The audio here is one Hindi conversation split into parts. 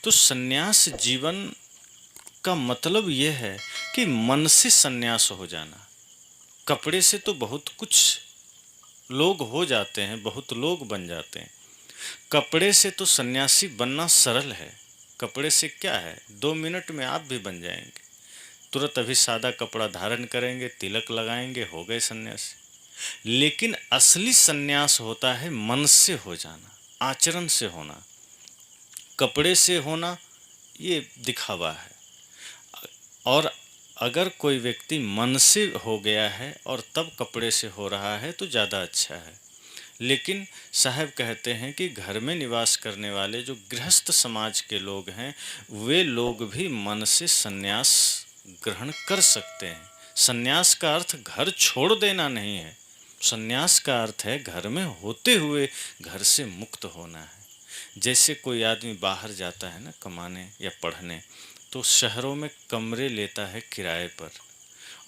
तो सन्यास जीवन का मतलब यह है कि मन से सन्यास हो जाना। कपड़े से तो बहुत कुछ लोग हो जाते हैं, बहुत लोग बन जाते हैं। कपड़े से तो सन्यासी बनना सरल है। कपड़े से क्या है, 2 मिनट में आप भी बन जाएंगे। तुरंत अभी सादा कपड़ा धारण करेंगे, तिलक लगाएंगे, हो गए सन्यासी। लेकिन असली सन्यास होता है मन से हो जाना, आचरण से होना। कपड़े से होना ये दिखावा है। और अगर कोई व्यक्ति मन से हो गया है और तब कपड़े से हो रहा है तो ज़्यादा अच्छा है। लेकिन साहब कहते हैं कि घर में निवास करने वाले जो गृहस्थ समाज के लोग हैं, वे लोग भी मन से सन्यास ग्रहण कर सकते हैं। सन्यास का अर्थ घर छोड़ देना नहीं है। सन्यास का अर्थ है घर में होते हुए घर से मुक्त होना है। जैसे कोई आदमी बाहर जाता है ना कमाने या पढ़ने, तो शहरों में कमरे लेता है किराए पर।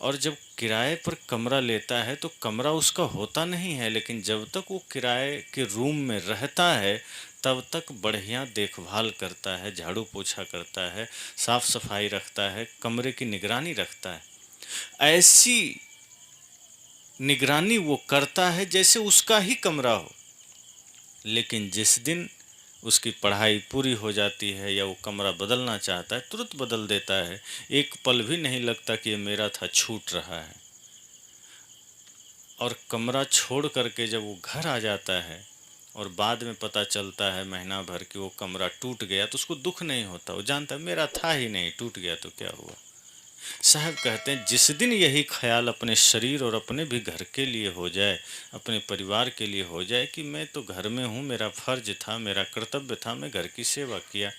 और जब किराए पर कमरा लेता है तो कमरा उसका होता नहीं है, लेकिन जब तक वो किराए के रूम में रहता है तब तक बढ़िया देखभाल करता है, झाड़ू पोछा करता है, साफ सफाई रखता है, कमरे की निगरानी रखता है। ऐसी निगरानी वो करता है जैसे उसका ही कमरा हो। लेकिन जिस दिन उसकी पढ़ाई पूरी हो जाती है या वो कमरा बदलना चाहता है, तुरंत बदल देता है। एक पल भी नहीं लगता कि ये मेरा था, छूट रहा है। और कमरा छोड़ करके जब वो घर आ जाता है और बाद में पता चलता है महीना भर कि वो कमरा टूट गया, तो उसको दुख नहीं होता। वो जानता है मेरा था ही नहीं, टूट गया तो क्या हुआ। साहब कहते हैं जिस दिन यही ख्याल अपने शरीर और अपने भी घर के लिए हो जाए, अपने परिवार के लिए हो जाए कि मैं तो घर में हूँ, मेरा फर्ज था, मेरा कर्तव्य था, मैं घर की सेवा किया,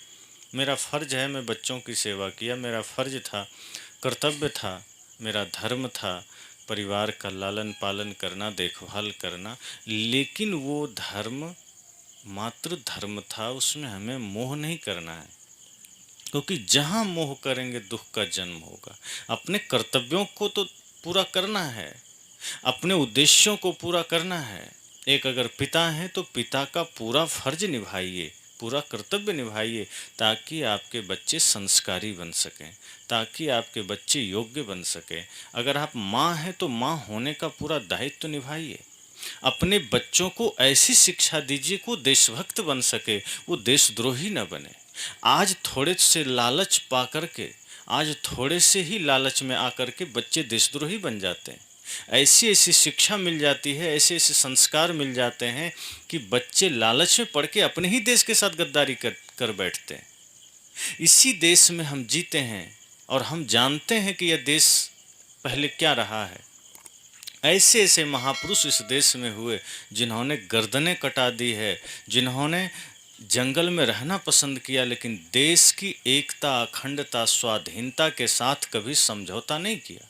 मेरा फर्ज है मैं बच्चों की सेवा किया, मेरा फर्ज था, कर्तव्य था, मेरा धर्म था परिवार का लालन पालन करना, देखभाल करना। लेकिन वो धर्म मात्र धर्म था, उसमें हमें मोह नहीं करना है। क्योंकि जहाँ मोह करेंगे दुख का जन्म होगा। अपने कर्तव्यों को तो पूरा करना है, अपने उद्देश्यों को पूरा करना है। एक अगर पिता हैं तो पिता का पूरा फर्ज निभाइए, पूरा कर्तव्य निभाइए, ताकि आपके बच्चे संस्कारी बन सकें, ताकि आपके बच्चे योग्य बन सकें। अगर आप माँ हैं तो माँ होने का पूरा दायित्व निभाइए। अपने बच्चों को ऐसी शिक्षा दीजिए कि वो देशभक्त बन सके, वो देशद्रोही न बने। आज थोड़े से लालच पा करके, आज थोड़े से ही लालच में आकर के बच्चे देशद्रोही बन जाते हैं। ऐसी ऐसी शिक्षा मिल जाती है, ऐसे ऐसे संस्कार मिल जाते हैं कि बच्चे लालच में पड़ के अपने ही देश के साथ गद्दारी कर बैठते हैं। इसी देश में हम जीते हैं और हम जानते हैं कि यह देश पहले क्या रहा है। ऐसे ऐसे महापुरुष इस देश में हुए जिन्होंने गर्दनें कटा दी है, जिन्होंने जंगल में रहना पसंद किया, लेकिन देश की एकता, अखंडता, स्वाधीनता के साथ कभी समझौता नहीं किया।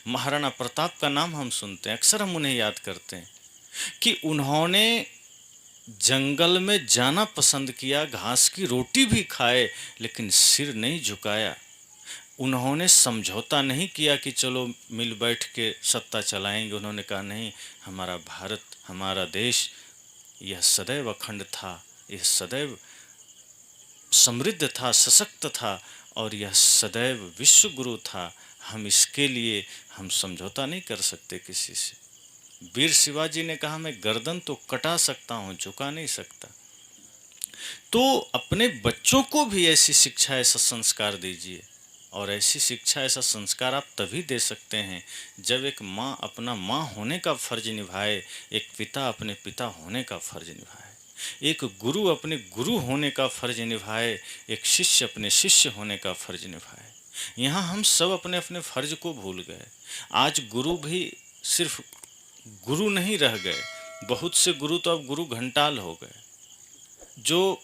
महाराणा प्रताप का नाम हम सुनते हैं, अक्सर हम उन्हें याद करते हैं कि उन्होंने जंगल में जाना पसंद किया, घास की रोटी भी खाए, लेकिन सिर नहीं झुकाया। उन्होंने समझौता नहीं किया कि चलो मिल बैठ के सत्ता चलाएंगे। उन्होंने कहा नहीं, हमारा भारत, हमारा देश यह सदैव अखंड था, यह सदैव समृद्ध था, सशक्त था, और यह सदैव विश्व गुरु था। हम इसके लिए हम समझौता नहीं कर सकते किसी से। वीर शिवाजी ने कहा मैं गर्दन तो कटा सकता हूँ, झुका नहीं सकता। तो अपने बच्चों को भी ऐसी शिक्षा, ऐसा संस्कार दीजिए। और ऐसी शिक्षा, ऐसा संस्कार आप तभी दे सकते हैं जब एक माँ अपना माँ होने का फर्ज निभाए, एक पिता अपने पिता होने का फर्ज निभाए, एक गुरु अपने गुरु होने का फर्ज निभाए, एक शिष्य अपने शिष्य होने का फर्ज निभाए। यहाँ हम सब अपने अपने फर्ज को भूल गए। आज गुरु भी सिर्फ गुरु नहीं रह गए, बहुत से गुरु तो अब गुरु घंटाल हो गए। जो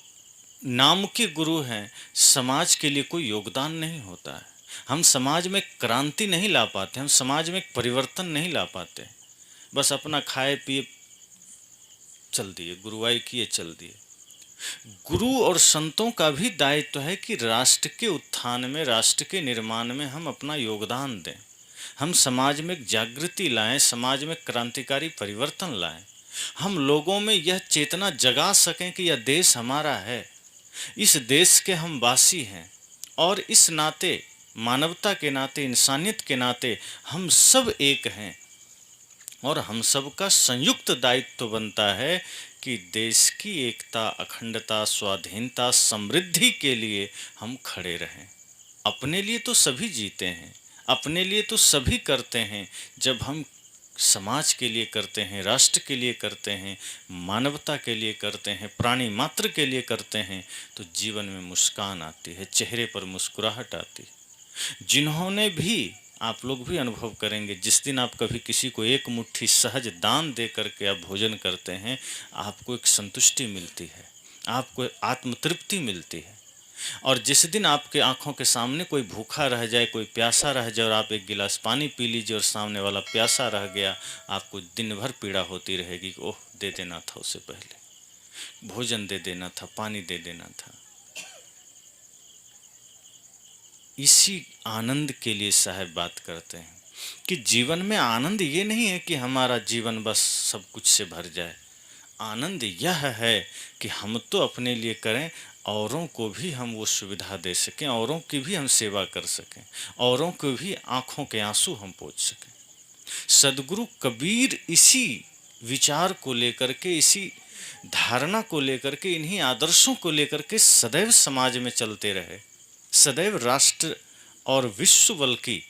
नाम के गुरु हैं, समाज के लिए कोई योगदान नहीं होता है। हम समाज में क्रांति नहीं ला पाते, हम समाज में परिवर्तन नहीं ला पाते। बस अपना खाए पिए चल दिए, गुरुवाई किए चल दिए। गुरु और संतों का भी दायित्व है कि राष्ट्र के उत्थान में, राष्ट्र के निर्माण में हम अपना योगदान दें। हम समाज में जागृति लाएं, समाज में क्रांतिकारी परिवर्तन लाएं। हम लोगों में यह चेतना जगा सकें कि यह देश हमारा है, इस देश के हम वासी हैं और इस नाते, मानवता के नाते, इंसानियत के नाते हम सब एक हैं और हम सब का संयुक्त दायित्व बनता है कि देश की एकता, अखंडता, स्वाधीनता, समृद्धि के लिए हम खड़े रहें। अपने लिए तो सभी जीते हैं, अपने लिए तो सभी करते हैं। जब हम समाज के लिए करते हैं, राष्ट्र के लिए करते हैं, मानवता के लिए करते हैं, प्राणी मात्र के लिए करते हैं, तो जीवन में मुस्कान आती है, चेहरे पर मुस्कुराहट आती है। जिन्होंने भी, आप लोग भी अनुभव करेंगे, जिस दिन आप कभी किसी को एक मुट्ठी सहज दान दे करके आप भोजन करते हैं, आपको एक संतुष्टि मिलती है, आपको आत्मतृप्ति मिलती है। और जिस दिन आपके आंखों के सामने कोई भूखा रह जाए, कोई प्यासा रह जाए और आप एक गिलास पानी पी लीजिए और सामने वाला प्यासा रह गया, आपको दिन भर पीड़ा होती रहेगी कि ओह, दे देना था उसे, पहले भोजन दे देना था, पानी दे देना था। इसी आनंद के लिए साहब बात करते हैं कि जीवन में आनंद ये नहीं है कि हमारा जीवन बस सब कुछ से भर जाए। आनंद यह है कि हम तो अपने लिए करें, औरों को भी हम वो सुविधा दे सकें, औरों की भी हम सेवा कर सकें, औरों को भी आँखों के आंसू हम पोंछ सकें। सदगुरु कबीर इसी विचार को लेकर के, इसी धारणा को लेकर के, इन्हीं आदर्शों को लेकर के सदैव समाज में चलते रहे, सदैव राष्ट्र और विश्व बल की।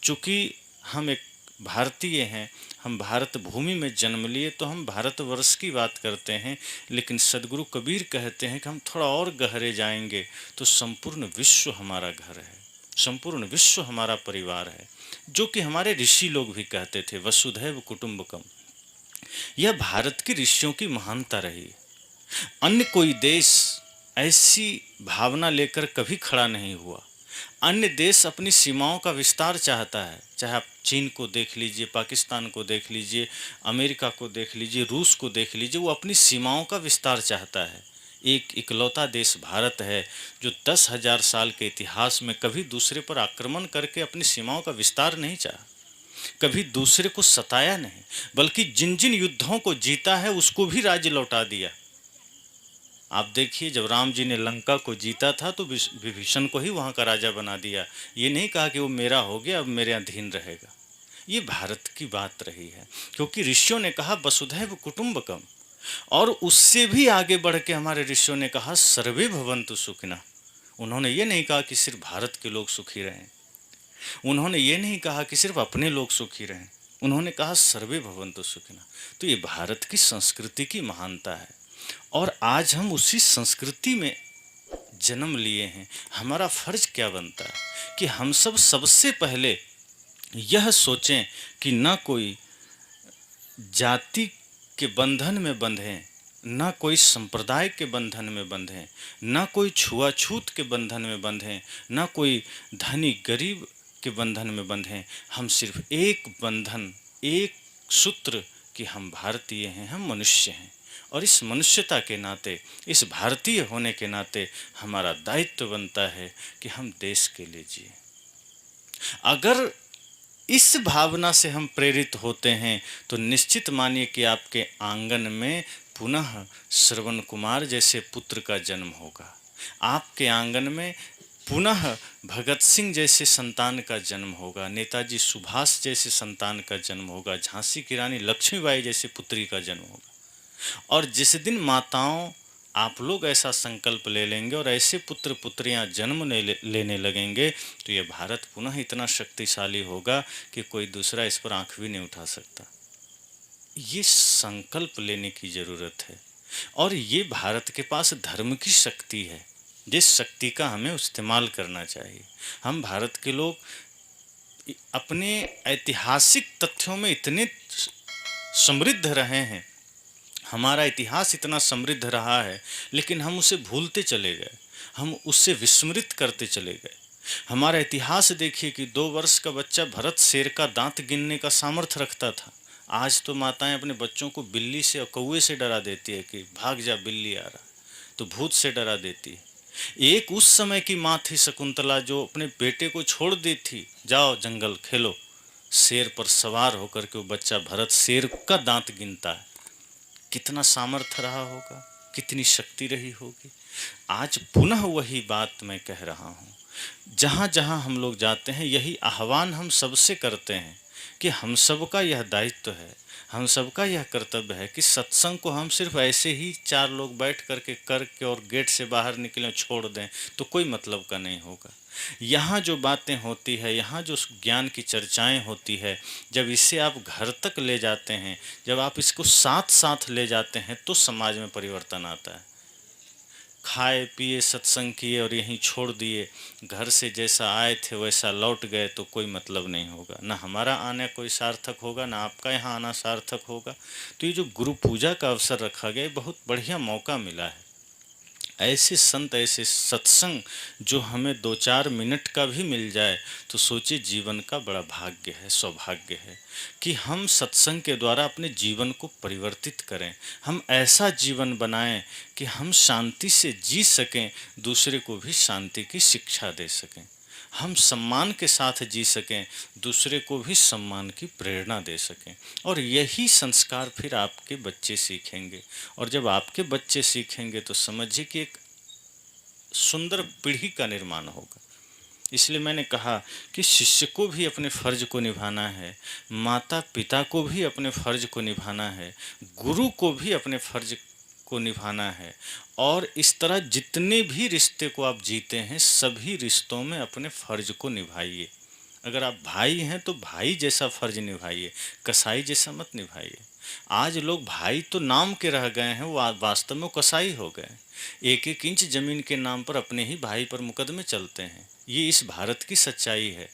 चूँकि हम एक भारतीय हैं, हम भारत भूमि में जन्म लिए, तो हम भारतवर्ष की बात करते हैं, लेकिन सदगुरु कबीर कहते हैं कि हम थोड़ा और गहरे जाएंगे तो संपूर्ण विश्व हमारा घर है, संपूर्ण विश्व हमारा परिवार है। जो कि हमारे ऋषि लोग भी कहते थे, वसुधैव कुटुंबकम। यह भारत की ऋषियों की महानता रही। अन्य कोई देश ऐसी भावना लेकर कभी खड़ा नहीं हुआ। अन्य देश अपनी सीमाओं का विस्तार चाहता है, चाहे आप चीन को देख लीजिए, पाकिस्तान को देख लीजिए, अमेरिका को देख लीजिए, रूस को देख लीजिए, वो अपनी सीमाओं का विस्तार चाहता है। एक इकलौता देश भारत है जो 10,000 साल के इतिहास में कभी दूसरे पर आक्रमण करके अपनी सीमाओं का विस्तार नहीं चाहा, कभी दूसरे को सताया नहीं, बल्कि जिन जिन युद्धों को जीता है उसको भी राज्य लौटा दिया। आप देखिए, जब राम जी ने लंका को जीता था तो विभीषण को ही वहाँ का राजा बना दिया। ये नहीं कहा कि वो मेरा हो गया, अब मेरे अधीन रहेगा। ये भारत की बात रही है, क्योंकि ऋषियों ने कहा वसुधैव कुटुंबकम, और उससे भी आगे बढ़ के हमारे ऋषियों ने कहा सर्वे भवन्तु सुखिनः। उन्होंने ये नहीं कहा कि सिर्फ भारत के लोग सुखी रहें, उन्होंने ये नहीं कहा कि सिर्फ अपने लोग सुखी रहें, उन्होंने कहा सर्वे भवन्तु सुखिनः। तो ये भारत की संस्कृति की महानता है और आज हम उसी संस्कृति में जन्म लिए हैं। हमारा फर्ज क्या बनता है कि हम सब सबसे पहले यह सोचें कि न कोई जाति के बंधन में बंधें, न कोई संप्रदाय के बंधन में बंधें, न कोई छुआछूत के बंधन में बंधें, न कोई धनी गरीब के बंधन में बंधें। हम सिर्फ एक बंधन, एक सूत्र कि हम भारतीय हैं, हम मनुष्य हैं, और इस मनुष्यता के नाते, इस भारतीय होने के नाते हमारा दायित्व बनता है कि हम देश के लिए जिए। अगर इस भावना से हम प्रेरित होते हैं तो निश्चित मानिए कि आपके आंगन में पुनः श्रवण कुमार जैसे पुत्र का जन्म होगा, आपके आंगन में पुनः भगत सिंह जैसे संतान का जन्म होगा, नेताजी सुभाष जैसे संतान का जन्म होगा, झांसी की रानी लक्ष्मीबाई जैसे पुत्री का जन्म होगा। और जिस दिन माताओं आप लोग ऐसा संकल्प ले लेंगे और ऐसे पुत्र पुत्रियां जन्म लेने लगेंगे, तो ये भारत पुनः इतना शक्तिशाली होगा कि कोई दूसरा इस पर आंख भी नहीं उठा सकता। ये संकल्प लेने की ज़रूरत है, और ये भारत के पास धर्म की शक्ति है, जिस शक्ति का हमें इस्तेमाल करना चाहिए। हम भारत के लोग अपने ऐतिहासिक तथ्यों में इतने समृद्ध रहे हैं, हमारा इतिहास इतना समृद्ध रहा है, लेकिन हम उसे भूलते चले गए, हम उससे विस्मृत करते चले गए। हमारा इतिहास देखिए कि 2 वर्ष का बच्चा भरत शेर का दांत गिनने का सामर्थ्य रखता था। आज तो माताएं अपने बच्चों को बिल्ली से और कौवे से डरा देती है कि भाग जा, बिल्ली आ रहा, तो भूत से डरा देती है। एक उस समय की माँ थी शकुंतला, जो अपने बेटे को छोड़ दी थी, जाओ जंगल खेलो, शेर पर सवार होकर के वो बच्चा भरत शेर का दांत गिनता है। कितना सामर्थ्य रहा होगा। कितनी शक्ति रही होगी। आज पुनः वही बात मैं कह रहा हूँ, जहाँ जहाँ हम लोग जाते हैं यही आह्वान हम सबसे करते हैं कि हम सबका यह दायित्व है, हम सबका यह कर्तव्य है कि सत्संग को हम सिर्फ ऐसे ही चार लोग बैठ करके और गेट से बाहर निकलें छोड़ दें तो कोई मतलब का नहीं होगा। यहाँ जो बातें होती है, यहाँ जो ज्ञान की चर्चाएं होती है, जब इसे आप घर तक ले जाते हैं, जब आप इसको साथ साथ ले जाते हैं तो समाज में परिवर्तन आता है। खाए पिए सत्संग किए और यहीं छोड़ दिए, घर से जैसा आए थे वैसा लौट गए तो कोई मतलब नहीं होगा। ना हमारा आना कोई सार्थक होगा, ना आपका यहाँ आना सार्थक होगा। तो ये जो गुरु पूजा का अवसर रखा गया, बहुत बढ़िया मौका मिला है। ऐसे संत, ऐसे सत्संग जो हमें 2-4 मिनट का भी मिल जाए तो सोचिए जीवन का बड़ा भाग्य है, सौभाग्य है कि हम सत्संग के द्वारा अपने जीवन को परिवर्तित करें। हम ऐसा जीवन बनाएं कि हम शांति से जी सकें, दूसरे को भी शांति की शिक्षा दे सकें। हम सम्मान के साथ जी सकें, दूसरे को भी सम्मान की प्रेरणा दे सकें। और यही संस्कार फिर आपके बच्चे सीखेंगे, और जब आपके बच्चे सीखेंगे तो समझिए कि एक सुंदर पीढ़ी का निर्माण होगा। इसलिए मैंने कहा कि शिष्य को भी अपने फर्ज को निभाना है, माता पिता को भी अपने फर्ज को निभाना है, गुरु को भी अपने फर्ज को निभाना है। और इस तरह जितने भी रिश्ते को आप जीते हैं, सभी रिश्तों में अपने फर्ज को निभाइए। अगर आप भाई हैं तो भाई जैसा फर्ज निभाइए, कसाई जैसा मत निभाइए। आज लोग भाई तो नाम के रह गए हैं, वो वास्तव में कसाई हो गए। 1-1 इंच जमीन के नाम पर अपने ही भाई पर मुकदमे चलते हैं। ये इस भारत की सच्चाई है।